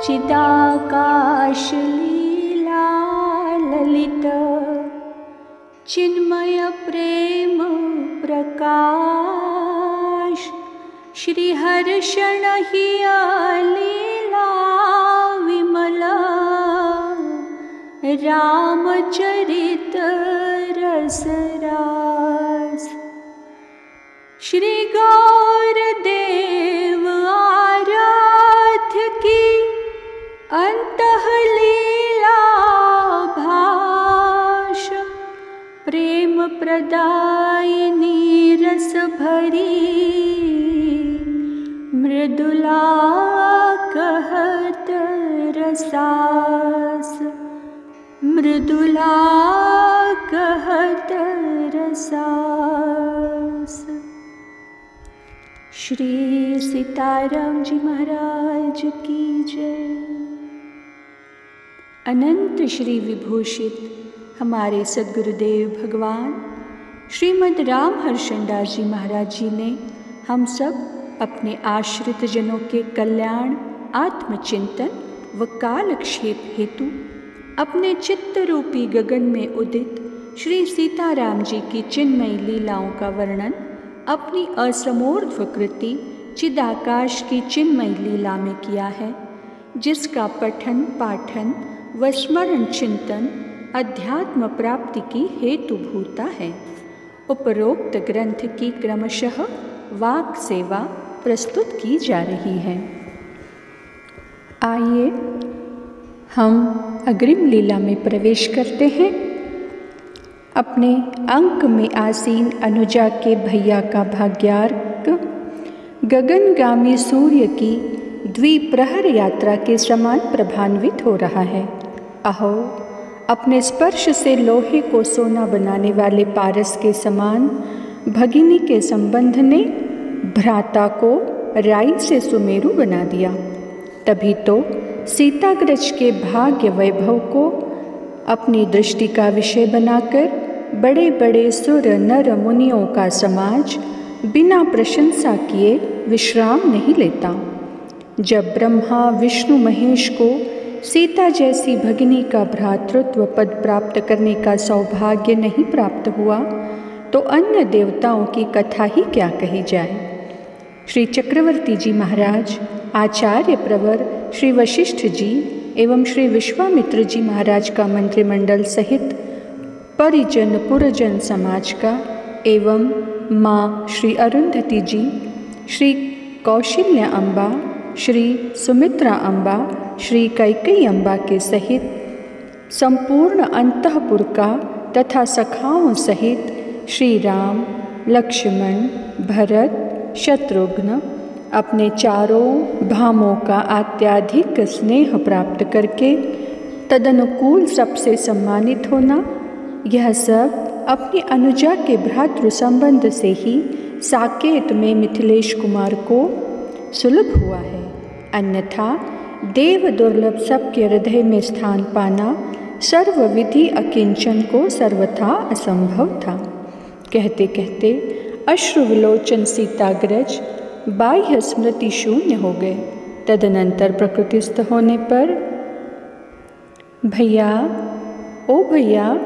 चिदाकाश लीला ललित चिन्मय प्रेम प्रकाश श्री हर्षण हिया लीला विमला रामचरित रसरास श्री गौर देव आराध्य की अंतःलीला भाष प्रेम प्रदायिनी रस भरी मृदुला कहत रसास मृदुला कहत रसास। श्री सीताराम जी महाराज की जय। अनंत श्री विभूषित हमारे सद्गुरुदेव भगवान श्रीमद् राम हर्षणदास जी महाराज जी ने हम सब अपने आश्रित जनों के कल्याण, आत्मचिंतन व कालक्षेप हेतु अपने चित्त रूपी गगन में उदित श्री सीताराम जी की चिन्मयी लीलाओं का वर्णन अपनी असमोर्ध्व कृति चिदाकाश की चिन्मयी लीला में किया है, जिसका पठन पाठन व स्मरण चिंतन अध्यात्म प्राप्ति की हेतुभूता है। उपरोक्त ग्रंथ की क्रमशः वाक सेवा प्रस्तुत की जा रही है। आइए हम अग्रिम लीला में प्रवेश करते हैं। अपने अंक में आसीन अनुजा के भैया का भाग्यार्क गगनगामी सूर्य की द्विप्रहर यात्रा के समान प्रभान्वित हो रहा है। अहो, अपने स्पर्श से लोहे को सोना बनाने वाले पारस के समान भगिनी के संबंध ने भ्राता को राई से सुमेरु बना दिया। तभी तो सीताग्रज के भाग्य वैभव को अपनी दृष्टि का विषय बनाकर बड़े बड़े सुर नर मुनियों का समाज बिना प्रशंसा किए विश्राम नहीं लेता। जब ब्रह्मा विष्णु महेश को सीता जैसी भगिनी का भ्रातृत्व पद प्राप्त करने का सौभाग्य नहीं प्राप्त हुआ, तो अन्य देवताओं की कथा ही क्या कही जाए। श्री चक्रवर्ती जी महाराज, आचार्य प्रवर श्री वशिष्ठ जी एवं श्री विश्वामित्र जी महाराज का मंत्रिमंडल सहित परिजन पुरजन समाज का एवं माँ श्री अरुंधति जी, श्री कौशल्या अम्बा, श्री सुमित्रा अम्बा, श्री कैकेयी अम्बा के सहित संपूर्ण अंतःपुर का तथा सखाओं सहित श्री राम, लक्ष्मण, भरत, शत्रुघ्न अपने चारों धामों का अत्यधिक स्नेह प्राप्त करके तदनुकूल सबसे सम्मानित होना, यह सब अपनी अनुजा के भ्रातृ संबंध से ही साकेत में मिथिलेश कुमार को सुलभ हुआ है। अन्यथा देव दुर्लभ सबके हृदय में स्थान पाना सर्वविधि अकिंचन को सर्वथा असंभव था। कहते कहते अश्रुविलोचन सीताग्रज बाह्य स्मृति शून्य हो गए। तदनंतर प्रकृतिस्थ होने पर भैया, ओ भैया,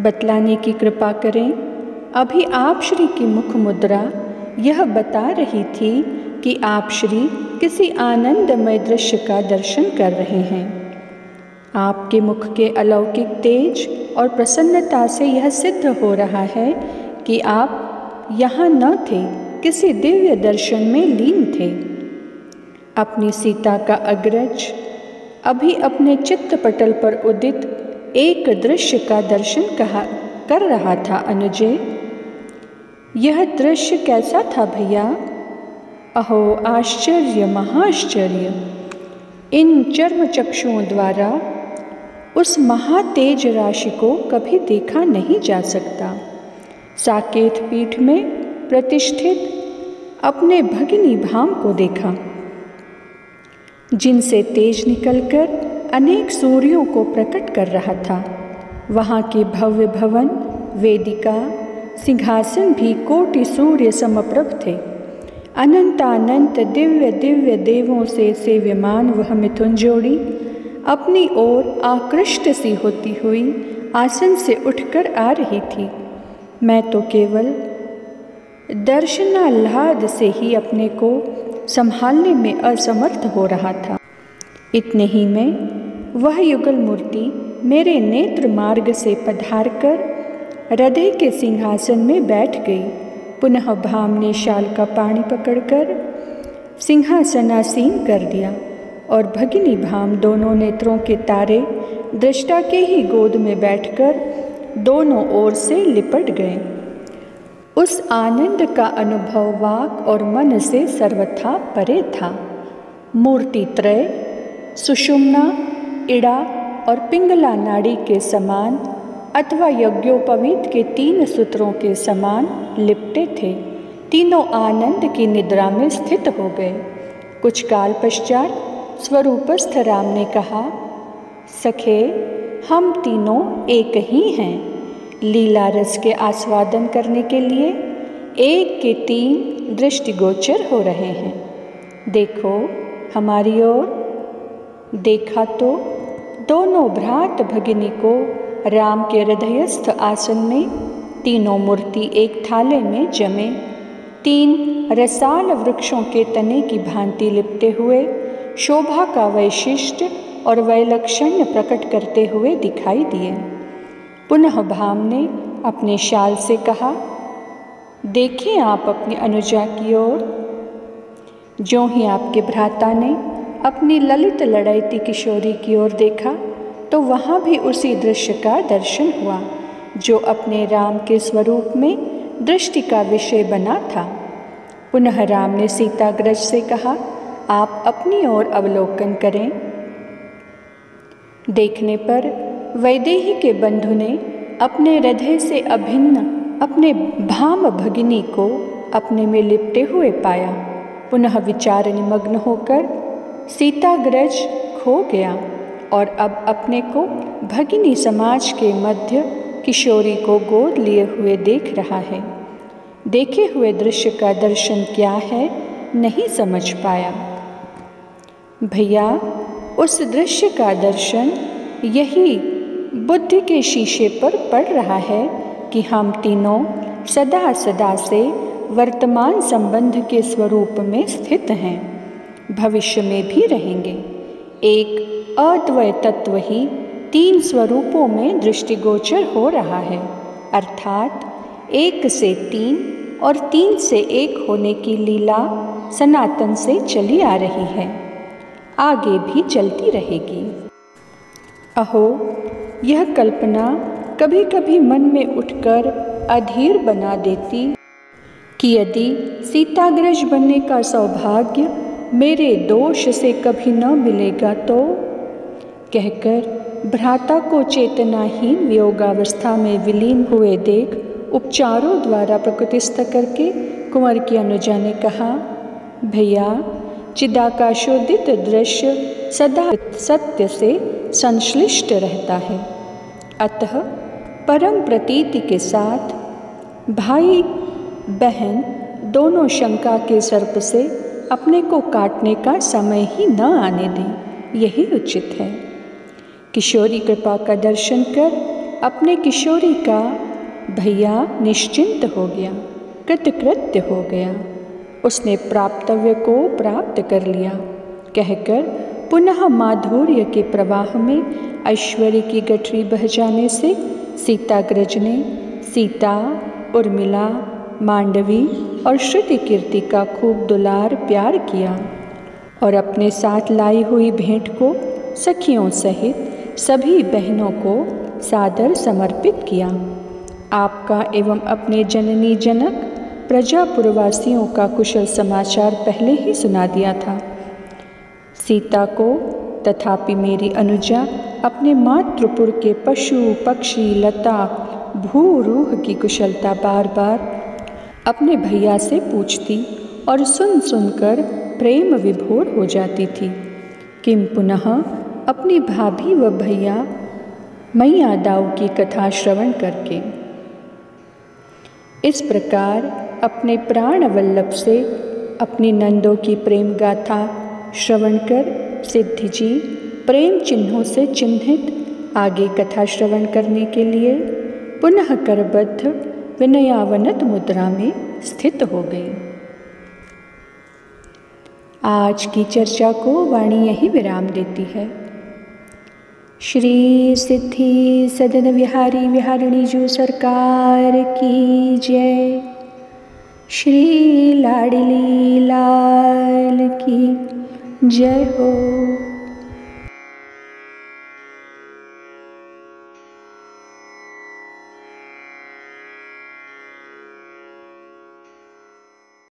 बतलाने की कृपा करें। अभी आप श्री की मुख मुद्रा यह बता रही थी कि आप श्री किसी आनंदमय दृश्य का दर्शन कर रहे हैं। आपके मुख के अलौकिक तेज और प्रसन्नता से यह सिद्ध हो रहा है कि आप यहाँ न थे, किसी दिव्य दर्शन में लीन थे। अपनी सीता का अग्रज अभी अपने चित्तपटल पर उदित एक दृश्य का दर्शन कर रहा था। अनुजे, यह दृश्य कैसा था भैया? अहो आश्चर्य, महाश्चर्य! इन चर्म चक्षुओं द्वारा उस महातेज राशि को कभी देखा नहीं जा सकता। साकेत पीठ में प्रतिष्ठित अपने भगिनी भाम को देखा, जिनसे तेज निकलकर अनेक सूर्यों को प्रकट कर रहा था। वहाँ के भव्य भवन, वेदिका, सिंहासन भी कोटि सूर्य समप्रभ थे। अनंतानंत दिव्य दिव्य देवों से सेव्यमान वह मिथुन जोड़ी अपनी ओर आकृष्ट सी होती हुई आसन से उठकर आ रही थी। मैं तो केवल दर्शनाह्लाद से ही अपने को संभालने में असमर्थ हो रहा था। इतने ही में वह युगल मूर्ति मेरे नेत्र मार्ग से पधारकर हृदय के सिंहासन में बैठ गई। पुनः भाम ने शाल का पानी पकड़कर सिंहासनासीन कर दिया और भगिनी भाम दोनों नेत्रों के तारे दृष्टा के ही गोद में बैठकर दोनों ओर से लिपट गए। उस आनंद का अनुभव वाक और मन से सर्वथा परे था। मूर्ति त्रय सुषुम्ना, इड़ा और पिंगला नाड़ी के समान अथवा यज्ञोपवीत के 3 सूत्रों के समान लिपटे थे। तीनों आनंद की निद्रा में स्थित हो गए। कुछ काल पश्चात स्वरूपस्थ राम ने कहा, सखे हम तीनों एक ही हैं। लीला रस के आस्वादन करने के लिए एक के 3 दृष्टिगोचर हो रहे हैं। देखो हमारी ओर। देखा तो दोनों भ्रात भगिनी को राम के हृदयस्थ आसन में तीनों मूर्ति एक थाले में जमे 3 रसाल वृक्षों के तने की भांति लिपटे हुए शोभा का वैशिष्ट और वैलक्षण्य प्रकट करते हुए दिखाई दिए। पुनः भाम ने अपने शाल से कहा, देखिए आप अपनी अनुजा की ओर। ज्यों ही आपके भ्राता ने अपनी ललित लड़ैती किशोरी की ओर देखा तो वहाँ भी उसी दृश्य का दर्शन हुआ जो अपने राम के स्वरूप में दृष्टि का विषय बना था। पुनः राम ने सीताग्रज से कहा, आप अपनी ओर अवलोकन करें। देखने पर वैदेही के बंधु ने अपने हृदय से अभिन्न अपने भाम भगिनी को अपने में लिपटे हुए पाया। पुनः विचार निमग्न होकर सीताग्रज खो गया और अब अपने को भगिनी समाज के मध्य किशोरी को गोद लिए हुए देख रहा है। देखे हुए दृश्य का दर्शन क्या है नहीं समझ पाया। भैया उस दृश्य का दर्शन यही बुद्धि के शीशे पर पड़ रहा है कि हम तीनों सदा सदा से वर्तमान संबंध के स्वरूप में स्थित हैं, भविष्य में भी रहेंगे। एक अद्वय तत्व ही 3 स्वरूपों में दृष्टिगोचर हो रहा है, अर्थात 1 से 3 और 3 से 1 होने की लीला सनातन से चली आ रही है, आगे भी चलती रहेगी। अहो यह कल्पना कभी कभी मन में उठकर अधीर बना देती कि यदि सीताग्रज बनने का सौभाग्य मेरे दोष से कभी न मिलेगा तो, कहकर भ्राता को चेतनाहीन वियोगावस्था में विलीन हुए देख उपचारों द्वारा प्रकृतिस्थ करके कुंवर की अनुजा ने कहा, भैया चिदाकाशोदित दृश्य सदा सत्य से संश्लिष्ट रहता है, अतः परम प्रतीति के साथ भाई बहन दोनों शंका के सर्प से अपने को काटने का समय ही न आने दें, यही उचित है। किशोरी कृपा का दर्शन कर अपने किशोरी का भैया निश्चिंत हो गया, कृतकृत्य हो गया। उसने प्राप्तव्य को प्राप्त कर लिया, कहकर पुनः माधुर्य के प्रवाह में ऐश्वर्य की गठरी बह जाने से सीताग्रज ने सीता, उर्मिला, मांडवी और श्रुति कीर्ति का खूब दुलार प्यार किया और अपने साथ लाई हुई भेंट को सखियों सहित सभी बहनों को सादर समर्पित किया। आपका एवं अपने जननी जनक प्रजापुरवासियों का कुशल समाचार पहले ही सुना दिया था। सीता को तथापि मेरी अनुजा अपने मातृपुर के पशु पक्षी लता भू रूह की कुशलता बार बार अपने भैया से पूछती और सुन सुनकर प्रेम विभोर हो जाती थी। किम पुनः अपनी भाभी व भैया मैया दाऊ की कथा श्रवण करके इस प्रकार अपने प्राण वल्लभ से अपनी नंदों की प्रेम गाथा श्रवण कर सिद्धि जी प्रेम चिन्हों से चिन्हित आगे कथा श्रवण करने के लिए पुनः करबद्ध विनयावनत मुद्रा में स्थित हो गई। आज की चर्चा को वाणी यही विराम देती है। श्री सिद्धि सदन विहारी विहारिणी जू सरकार की जय। श्री लाडली लाल की जय हो।